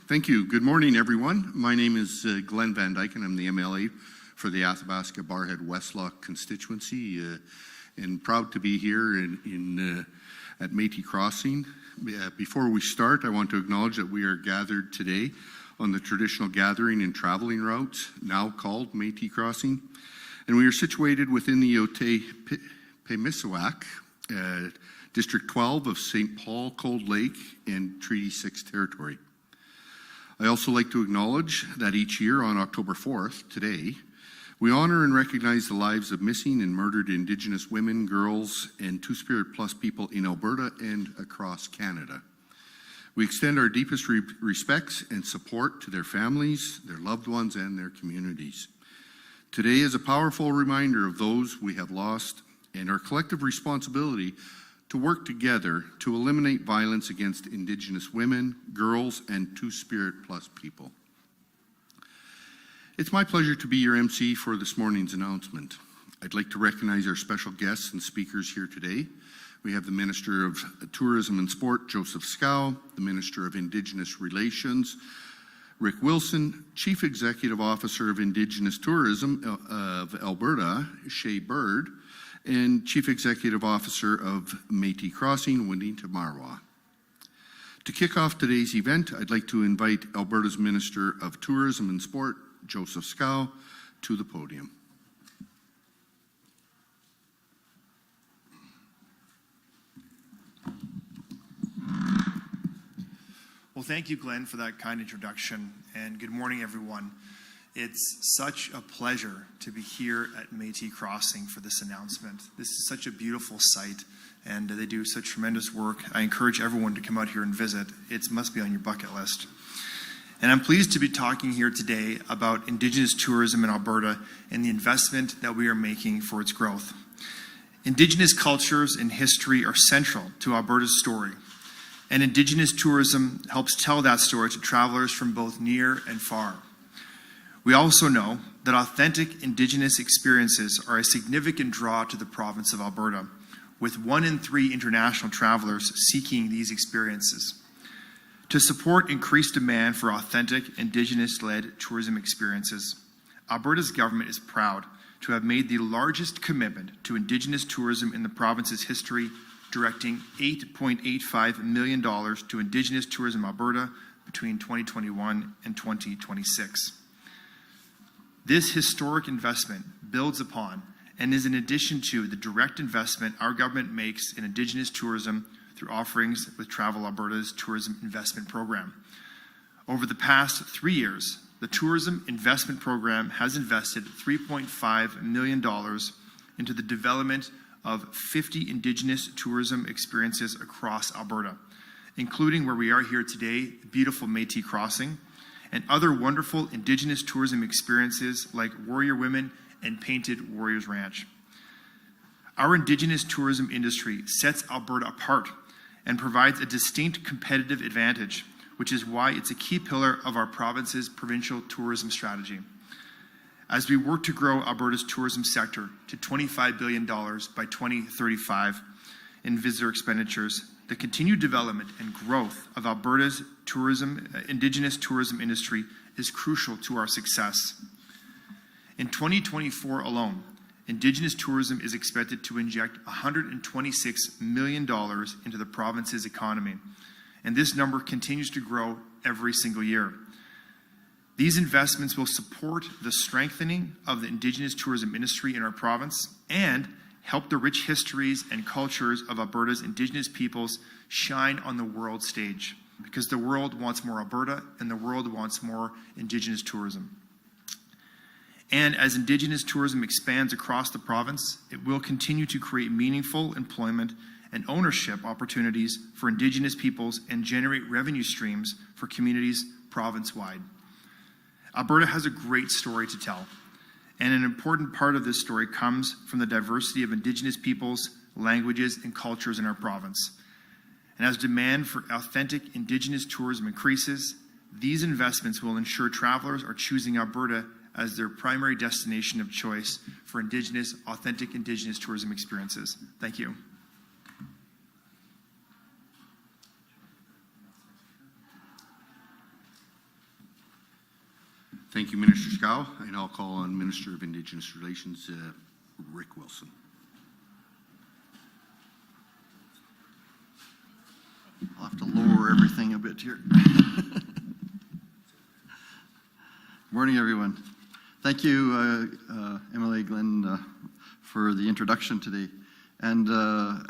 Thank you. Good morning, everyone. My name is Glenn Van Dyke, and I'm the MLA for the Athabasca Barrhead Westlock constituency, and proud to be here at Métis Crossing. Before we start, I want to acknowledge that we are gathered today on the traditional gathering and traveling routes, now called Métis Crossing, and we are situated within the Otay-Pemisuac, District 12 of St. Paul, Cold Lake, and Treaty 6 territory. I also like to acknowledge that each year on October 4th, today, we honor and recognize the lives of missing and murdered Indigenous women, girls, and Two-Spirit Plus people in Alberta and across Canada. We extend our deepest respects and support to their families, their loved ones, and their communities. Today is a powerful reminder of those we have lost and our collective responsibility to work together to eliminate violence against Indigenous women, girls, and Two-Spirit Plus people. It's my pleasure to be your MC for this morning's announcement. I'd like to recognize our special guests and speakers here today. We have the Minister of Tourism and Sport, Joseph Schow, the Minister of Indigenous Relations, Rick Wilson, Chief Executive Officer of Indigenous Tourism of Alberta, Shay Bird, and Chief Executive Officer of Métis Crossing, Winnie Tamarwa. To kick off today's event, I'd like to invite Alberta's Minister of Tourism and Sport, Joseph Schow, to the podium. Well, thank you, Glenn, for that kind introduction, and good morning, everyone. It's such a pleasure to be here at Métis Crossing for this announcement. This is such a beautiful site, and they do such tremendous work. I encourage everyone to come out here and visit. It must be on your bucket list. And I'm pleased to be talking here today about Indigenous tourism in Alberta and the investment that we are making for its growth. Indigenous cultures and history are central to Alberta's story, and Indigenous tourism helps tell that story to travelers from both near and far. We also know that authentic Indigenous experiences are a significant draw to the province of Alberta, with 1 in 3 international travelers seeking these experiences. To support increased demand for authentic Indigenous-led tourism experiences, Alberta's government is proud to have made the largest commitment to Indigenous tourism in the province's history, directing $8.85 million to Indigenous Tourism Alberta between 2021 and 2026. This historic investment builds upon and is in addition to the direct investment our government makes in Indigenous tourism through offerings with Travel Alberta's Tourism Investment Program. Over the past 3 years, the Tourism Investment Program has invested $3.5 million into the development of 50 Indigenous tourism experiences across Alberta, including where we are here today, beautiful Métis Crossing, and other wonderful Indigenous tourism experiences like Warrior Women and Painted Warriors Ranch. Our Indigenous tourism industry sets Alberta apart and provides a distinct competitive advantage, which is why it's a key pillar of our province's provincial tourism strategy. As we work to grow Alberta's tourism sector to $25 billion by 2035 in visitor expenditures, the continued development and growth of Alberta's Indigenous tourism industry is crucial to our success. In 2024 alone, Indigenous tourism is expected to inject $126 million into the province's economy, and this number continues to grow every single year. These investments will support the strengthening of the Indigenous tourism industry in our province and help the rich histories and cultures of Alberta's Indigenous peoples shine on the world stage, because the world wants more Alberta and the world wants more Indigenous tourism. And as Indigenous tourism expands across the province, it will continue to create meaningful employment and ownership opportunities for Indigenous peoples and generate revenue streams for communities province-wide. Alberta has a great story to tell, and an important part of this story comes from the diversity of Indigenous peoples, languages, and cultures in our province. And as demand for authentic Indigenous tourism increases, these investments will ensure travelers are choosing Alberta as their primary destination of choice for authentic Indigenous tourism experiences. Thank you. Thank you, Minister Schow, and I'll call on Minister of Indigenous Relations, Rick Wilson. I'll have to lower everything a bit here. Morning, everyone. Thank you, MLA Glenn, for the introduction today. And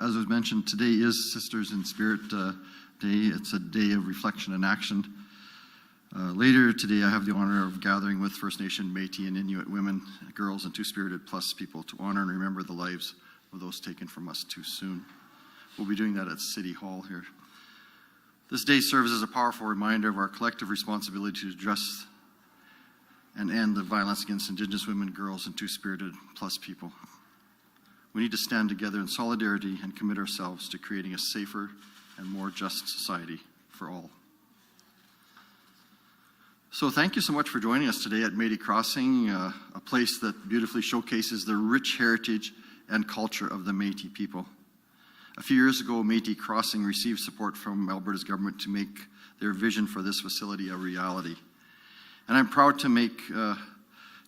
as was mentioned, today is Sisters in Spirit Day. It's a day of reflection and action. Later today, I have the honor of gathering with First Nation, Métis, and Inuit women, girls, and Two-Spirited Plus people to honor and remember the lives of those taken from us too soon. We'll be doing that at City Hall here. This day serves as a powerful reminder of our collective responsibility to address and end the violence against Indigenous women, girls, and Two-Spirited Plus people. We need to stand together in solidarity and commit ourselves to creating a safer and more just society for all. So thank you so much for joining us today at Métis Crossing, a place that beautifully showcases the rich heritage and culture of the Métis people. A few years ago, Métis Crossing received support from Alberta's government to make their vision for this facility a reality. And I'm proud to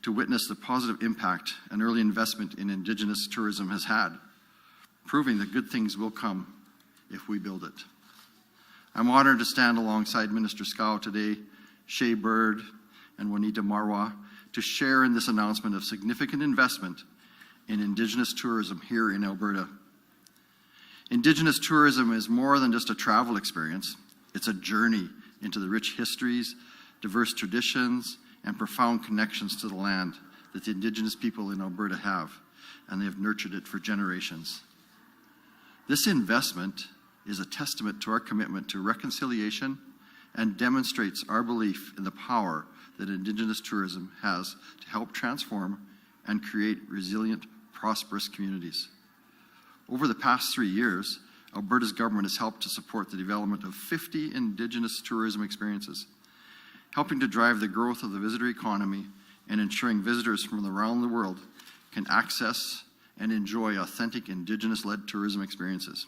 witness the positive impact an early investment in Indigenous tourism has had, proving that good things will come if we build it. I'm honored to stand alongside Minister Schow today, Shay Bird, and Juanita Marwa to share in this announcement of significant investment in Indigenous tourism here in Alberta. Indigenous tourism is more than just a travel experience. It's a journey into the rich histories, diverse traditions, and profound connections to the land that the Indigenous people in Alberta have, and they have nurtured it for generations. This investment is a testament to our commitment to reconciliation and demonstrates our belief in the power that Indigenous tourism has to help transform and create resilient, prosperous communities. Over the past 3 years, Alberta's government has helped to support the development of 50 Indigenous tourism experiences, helping to drive the growth of the visitor economy and ensuring visitors from around the world can access and enjoy authentic Indigenous-led tourism experiences.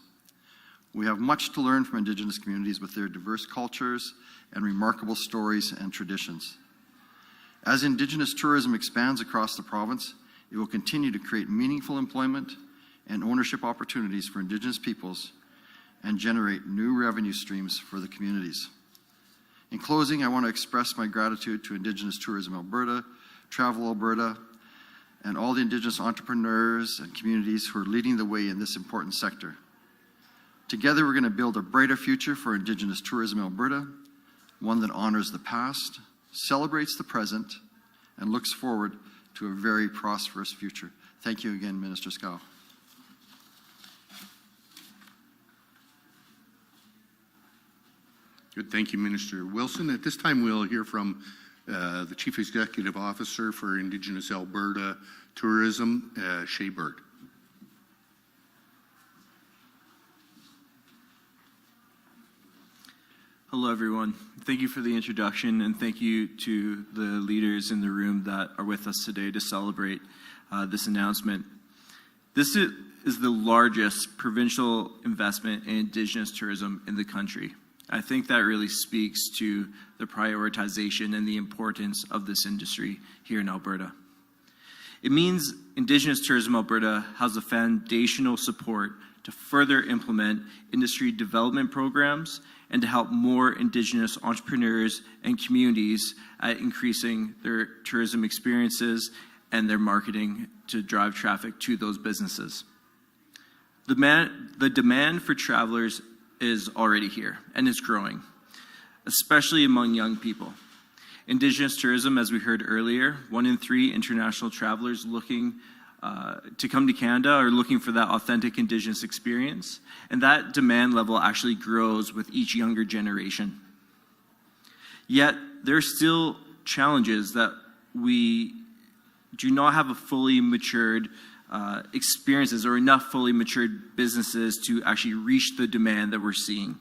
We have much to learn from Indigenous communities with their diverse cultures and remarkable stories and traditions. As Indigenous tourism expands across the province, it will continue to create meaningful employment and ownership opportunities for Indigenous peoples and generate new revenue streams for the communities. In closing, I want to express my gratitude to Indigenous Tourism Alberta, Travel Alberta, and all the Indigenous entrepreneurs and communities who are leading the way in this important sector. Together, we're going to build a brighter future for Indigenous Tourism Alberta, one that honors the past, celebrates the present, and looks forward to a very prosperous future. Thank you again, Minister Schow. Good, thank you, Minister Wilson. At this time, we'll hear from the Chief Executive Officer for Indigenous Alberta Tourism, Shay Bird. Hello, everyone. Thank you for the introduction, and thank you to the leaders in the room that are with us today to celebrate this announcement. This is the largest provincial investment in Indigenous tourism in the country. I think that really speaks to the prioritization and the importance of this industry here in Alberta. It means Indigenous Tourism Alberta has the foundational support to further implement industry development programs and to help more Indigenous entrepreneurs and communities at increasing their tourism experiences and their marketing to drive traffic to those businesses. The demand for travelers is already here, and it's growing, especially among young people. Indigenous tourism, as we heard earlier, 1 in 3 international travelers looking to come to Canada are looking for that authentic Indigenous experience, and that demand level actually grows with each younger generation. Yet, there are still challenges that we do not have a fully matured experiences or enough fully matured businesses to actually reach the demand that we're seeing.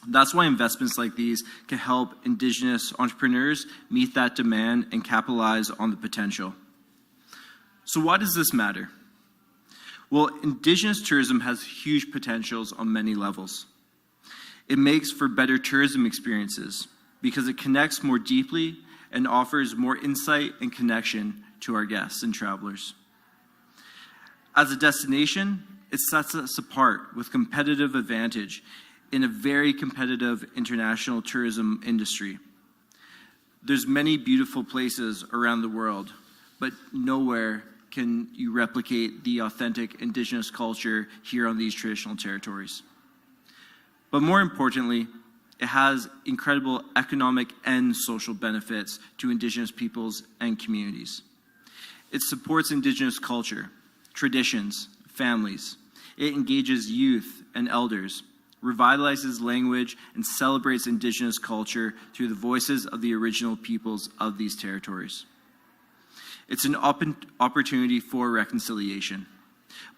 That's why investments like these can help Indigenous entrepreneurs meet that demand and capitalize on the potential. So why does this matter? Well, Indigenous tourism has huge potentials on many levels. It makes for better tourism experiences because it connects more deeply and offers more insight and connection to our guests and travelers. As a destination, it sets us apart with competitive advantage in a very competitive international tourism industry. There's many beautiful places around the world, but nowhere can you replicate the authentic Indigenous culture here on these traditional territories. But more importantly, it has incredible economic and social benefits to Indigenous peoples and communities. It supports Indigenous culture, traditions, families. It engages youth and elders, revitalizes language, and celebrates Indigenous culture through the voices of the original peoples of these territories. It's an opportunity for reconciliation.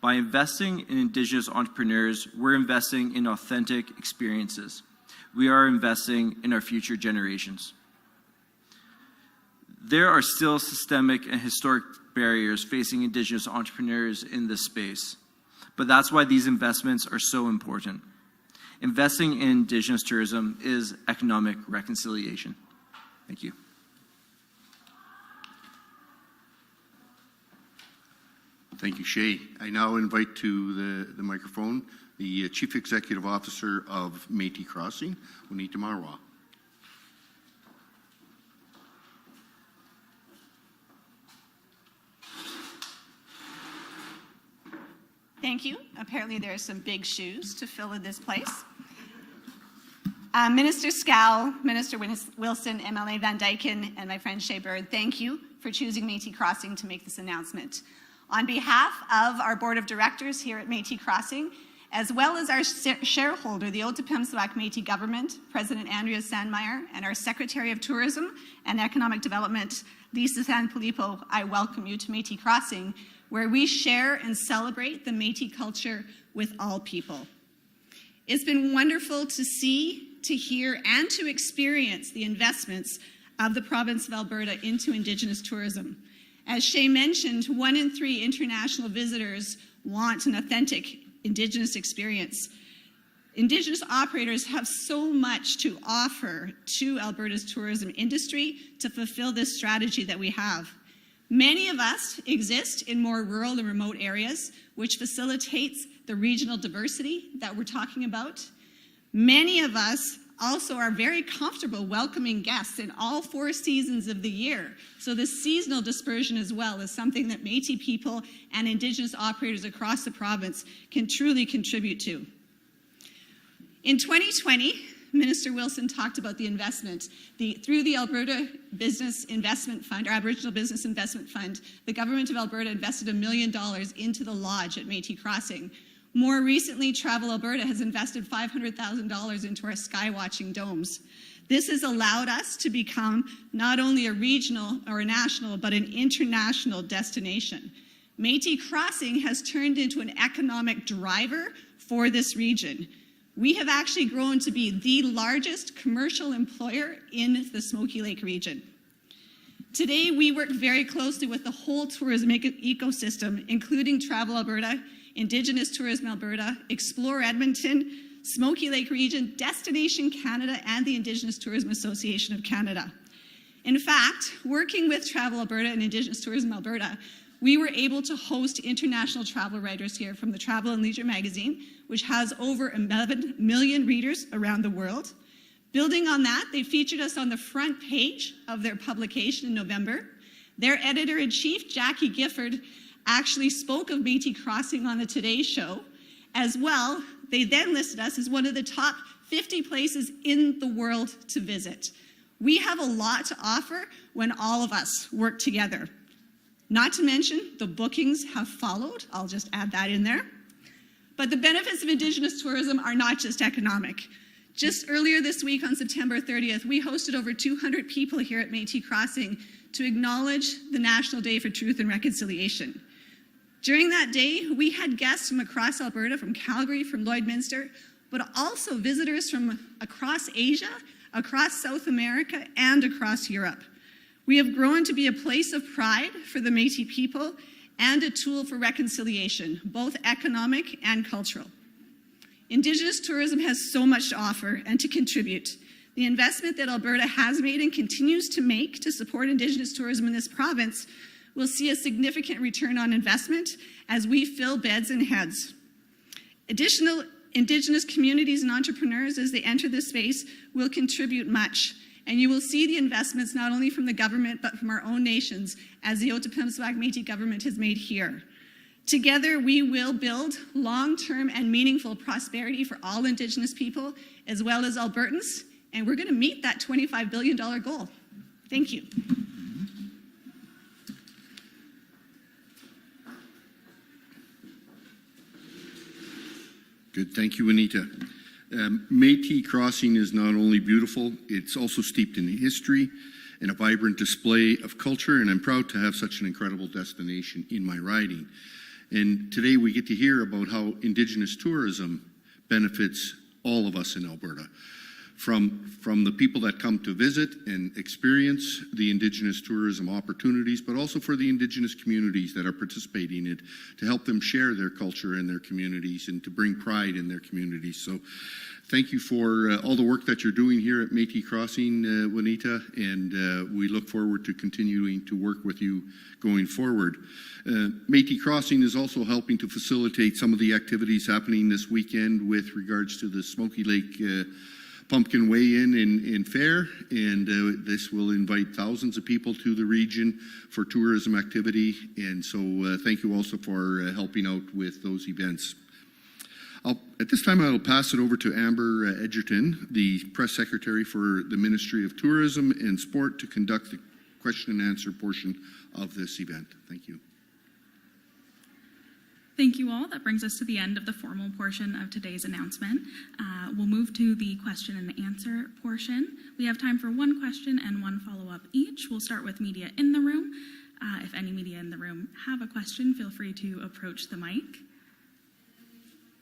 By investing in Indigenous entrepreneurs, we're investing in authentic experiences. We are investing in our future generations. There are still systemic and historic barriers facing Indigenous entrepreneurs in this space, but that's why these investments are so important. Investing in Indigenous tourism is economic reconciliation. Thank you. Thank you, Shay. I now invite to the microphone the Chief Executive Officer of Métis Crossing, Juanita Marwa. Thank you. Apparently there are some big shoes to fill in this place. Minister Schow, Minister Wilson, MLA Van Dyken, and my friend Shay Bird, thank you for choosing Métis Crossing to make this announcement. On behalf of our Board of Directors here at Métis Crossing, as well as our shareholder, the Otipemisiwak Métis Government, President Andrea Sandmeyer, and our Secretary of Tourism and Economic Development, Lisa Sanfilippo, I welcome you to Métis Crossing, where we share and celebrate the Métis culture with all people. It's been wonderful to see, to hear, and to experience the investments of the province of Alberta into Indigenous tourism. As Shay mentioned, 1 in 3 international visitors want an authentic Indigenous experience. Indigenous operators have so much to offer to Alberta's tourism industry to fulfill this strategy that we have. Many of us exist in more rural and remote areas, which facilitates the regional diversity that we're talking about. Many of us also are very comfortable welcoming guests in all 4 seasons of the year. So the seasonal dispersion as well is something that Métis people and Indigenous operators across the province can truly contribute to. In 2020, Minister Wilson talked about the investment. Through the Alberta Business Investment Fund, or Aboriginal Business Investment Fund, the Government of Alberta invested $1 million into the lodge at Métis Crossing. More recently, Travel Alberta has invested $500,000 into our skywatching domes. This has allowed us to become not only a regional or a national, but an international destination. Métis Crossing has turned into an economic driver for this region. We have actually grown to be the largest commercial employer in the Smoky Lake region. Today, we work very closely with the whole tourism ecosystem, including Travel Alberta, Indigenous Tourism Alberta, Explore Edmonton, Smoky Lake Region, Destination Canada, and the Indigenous Tourism Association of Canada. In fact, working with Travel Alberta and Indigenous Tourism Alberta, we were able to host international travel writers here from the Travel and Leisure magazine, which has over 11 million readers around the world. Building on that, they featured us on the front page of their publication in November. Their editor-in-chief, Jackie Gifford, actually spoke of Métis Crossing on the Today Show. As well, they then listed us as one of the top 50 places in the world to visit. We have a lot to offer when all of us work together. Not to mention, the bookings have followed. I'll just add that in there. But the benefits of Indigenous tourism are not just economic. Just earlier this week on September 30th, we hosted over 200 people here at Métis Crossing to acknowledge the National Day for Truth and Reconciliation. During that day, we had guests from across Alberta, from Calgary, from Lloydminster, but also visitors from across Asia, across South America, and across Europe. We have grown to be a place of pride for the Métis people and a tool for reconciliation, both economic and cultural. Indigenous tourism has so much to offer and to contribute. The investment that Alberta has made and continues to make to support Indigenous tourism in this province will see a significant return on investment as we fill beds and heads. Additional Indigenous communities and entrepreneurs, as they enter this space, will contribute much. And you will see the investments not only from the government, but from our own nations, as the Otipemisiwak Métis government has made here. Together, we will build long-term and meaningful prosperity for all Indigenous people, as well as Albertans, and we're going to meet that $25 billion goal. Thank you. Good, thank you, Anita. Métis Crossing is not only beautiful, it's also steeped in history and a vibrant display of culture, and I'm proud to have such an incredible destination in my riding. And today we get to hear about how Indigenous tourism benefits all of us in Alberta. From the people that come to visit and experience the Indigenous tourism opportunities, but also for the Indigenous communities that are participating in it, to help them share their culture in their communities and to bring pride in their communities. So thank you for all the work that you're doing here at Métis Crossing, Juanita, and we look forward to continuing to work with you going forward. Métis Crossing is also helping to facilitate some of the activities happening this weekend with regards to the Smoky Lake Pumpkin Weigh-In and Fair, and this will invite thousands of people to the region for tourism activity, and so thank you also for helping out with those events. At this time, I'll pass it over to Amber Edgerton, the Press Secretary for the Ministry of Tourism and Sport, to conduct the question and answer portion of this event. Thank you. Thank you all. That brings us to the end of the formal portion of today's announcement. We'll move to the question and answer portion. We have time for one question and one follow-up each. We'll start with media in the room. If any media in the room have a question, feel free to approach the mic.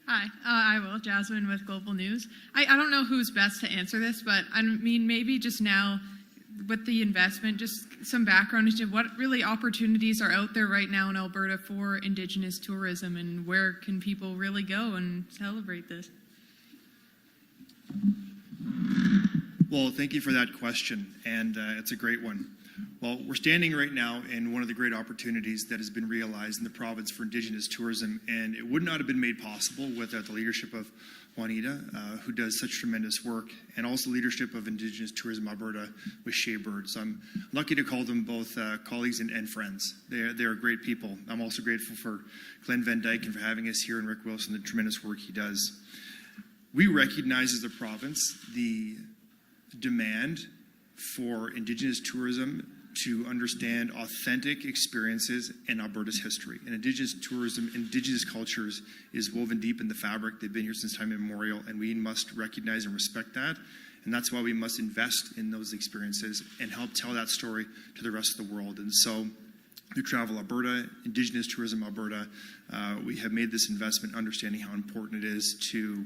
Hi, I will. Jasmine with Global News. I don't know who's best to answer this, but I mean, maybe just now with the investment, just some background into what really opportunities are out there right now in Alberta for Indigenous tourism, and where can people really go and celebrate this? Well, thank you for that question, and it's a great one. Well, we're standing right now in one of the great opportunities that has been realized in the province for Indigenous tourism, and it would not have been made possible without the leadership of Juanita, who does such tremendous work, and also leadership of Indigenous Tourism Alberta with Shaybird. So I'm lucky to call them both colleagues and friends. They are great people. I'm also grateful for Glenn Van Dyken for having us here, and Rick Wilson, the tremendous work he does. We recognize as a province the demand for Indigenous tourism to understand authentic experiences in Alberta's history. And Indigenous tourism, Indigenous cultures is woven deep in the fabric. They've been here since time immemorial, and we must recognize and respect that. And that's why we must invest in those experiences and help tell that story to the rest of the world. And so through Travel Alberta, Indigenous Tourism Alberta, we have made this investment understanding how important it is to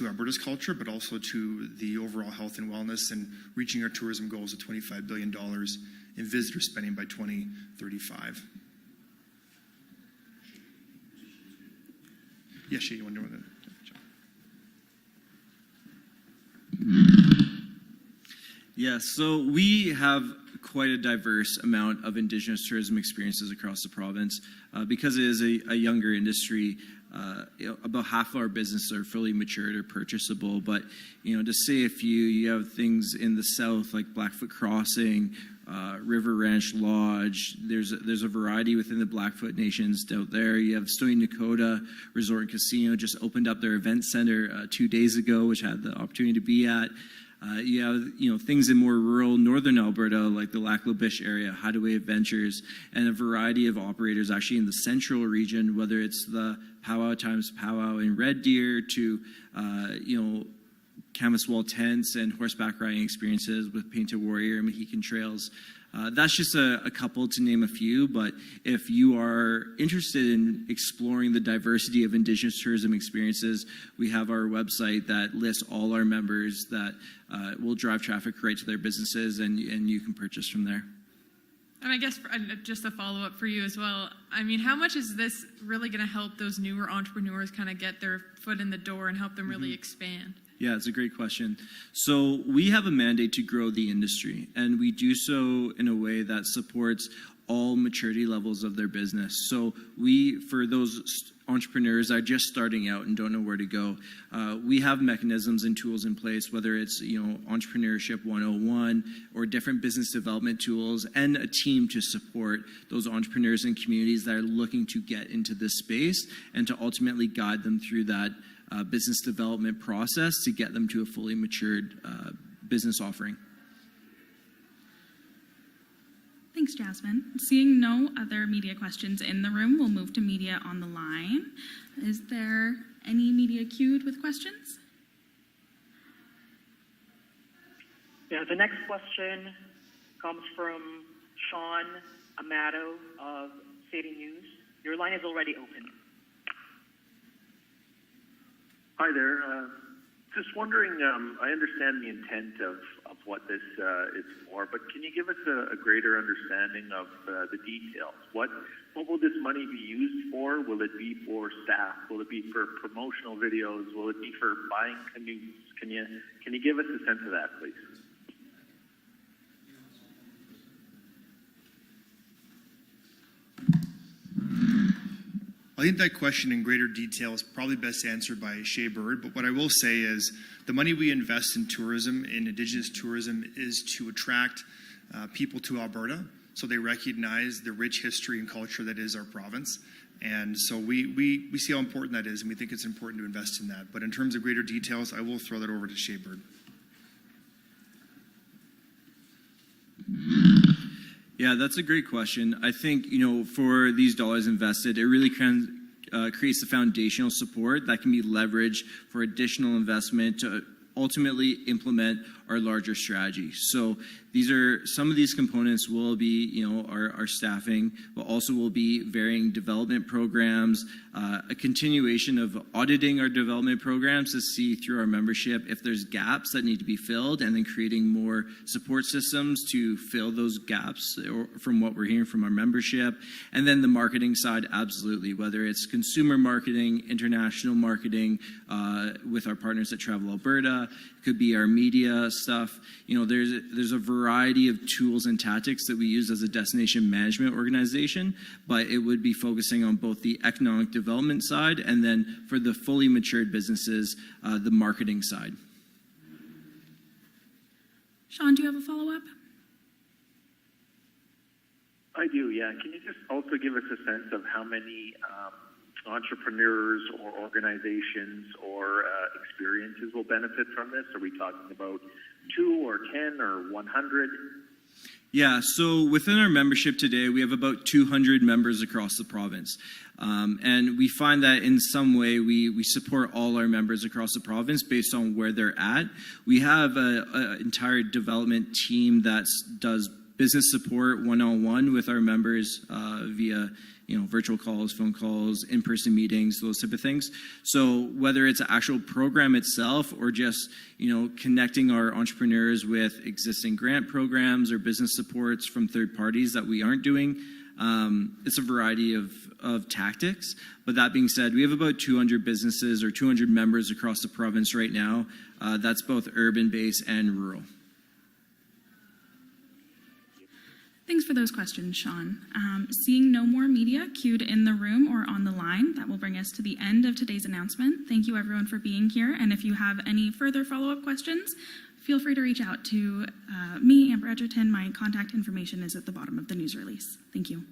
Alberta's culture, but also to the overall health and wellness, and reaching our tourism goals of $25 billion in visitor spending by 2035. Yes, Shay, you want to know that? Yeah, so we have quite a diverse amount of Indigenous tourism experiences across the province. Because it is a younger industry, about half of our businesses are fully matured or purchasable. But, to say a few, you have things in the south like Blackfoot Crossing, River Ranch Lodge. There's a variety within the Blackfoot Nations out there. You have Stony Nakota Resort and Casino just opened up their event center 2 days ago, which I had the opportunity to be at. You have, things in more rural northern Alberta, like the Lac La Biche area, Hideaway Adventures, and a variety of operators actually in the central region, whether it's the Powwow Times Powwow in Red Deer to, canvas wall tents and horseback riding experiences with Painted Warrior and Mohican Trails. That's just a couple to name a few, but if you are interested in exploring the diversity of Indigenous tourism experiences, we have our website that lists all our members that will drive traffic right to their businesses, and you can purchase from there. And I guess just a follow-up for you as well. I mean, how much is this really going to help those newer entrepreneurs kind of get their foot in the door and help them really expand? Yeah, it's a great question. So we have a mandate to grow the industry, and we do so in a way that supports all maturity levels of their business. So for those entrepreneurs that are just starting out and don't know where to go, we have mechanisms and tools in place, whether it's Entrepreneurship 101 or different business development tools, and a team to support those entrepreneurs and communities that are looking to get into this space and to ultimately guide them through that business development process to get them to a fully matured business offering. Thanks, Jasmine. Seeing no other media questions in the room, we'll move to media on the line. Is there any media queued with questions? Yeah, the next question comes from Sean Amato of City News. Your line is already open. Hi there. Just wondering, I understand the intent of what this is for, but can you give us a greater understanding of the details? What will this money be used for? Will it be for staff? Will it be for promotional videos? Will it be for buying canoes? Can you give us a sense of that, please? I think that question in greater detail is probably best answered by Shay Bird, but what I will say is the money we invest in tourism, in Indigenous tourism, is to attract people to Alberta so they recognize the rich history and culture that is our province. And so we see how important that is, and we think it's important to invest in that. But in terms of greater details, I will throw that over to Shay Bird. Yeah, that's a great question. I think, for these dollars invested, it really creates the foundational support that can be leveraged for additional investment to ultimately implement our larger strategy. So some of these components will be, our staffing, but also will be varying development programs, a continuation of auditing our development programs to see through our membership if there's gaps that need to be filled, and then creating more support systems to fill those gaps from what we're hearing from our membership. And then the marketing side, absolutely, whether it's consumer marketing, international marketing with our partners at Travel Alberta, it could be our media stuff. There's a variety of tools and tactics that we use as a destination management organization, but it would be focusing on both the economic development side and then for the fully matured businesses, the marketing side. Sean, do you have a follow-up? I do, yeah. Can you just also give us a sense of how many entrepreneurs or organizations or experiences will benefit from this? Are we talking about 2 or 10 or 100? Yeah, so within our membership today, we have about 200 members across the province. And we find that in some way we support all our members across the province based on where they're at. We have an entire development team that does business support one-on-one with our members via virtual calls, phone calls, in-person meetings, those type of things. So whether it's an actual program itself or just, connecting our entrepreneurs with existing grant programs or business supports from third parties that we aren't doing, it's a variety of tactics. But that being said, we have about 200 businesses or 200 members across the province right now. That's both urban-based and rural. Thanks for those questions, Sean. Seeing no more media queued in the room or on the line, that will bring us to the end of today's announcement. Thank you, everyone, for being here. And if you have any further follow-up questions, feel free to reach out to me, Amber Edgerton. My contact information is at the bottom of the news release. Thank you.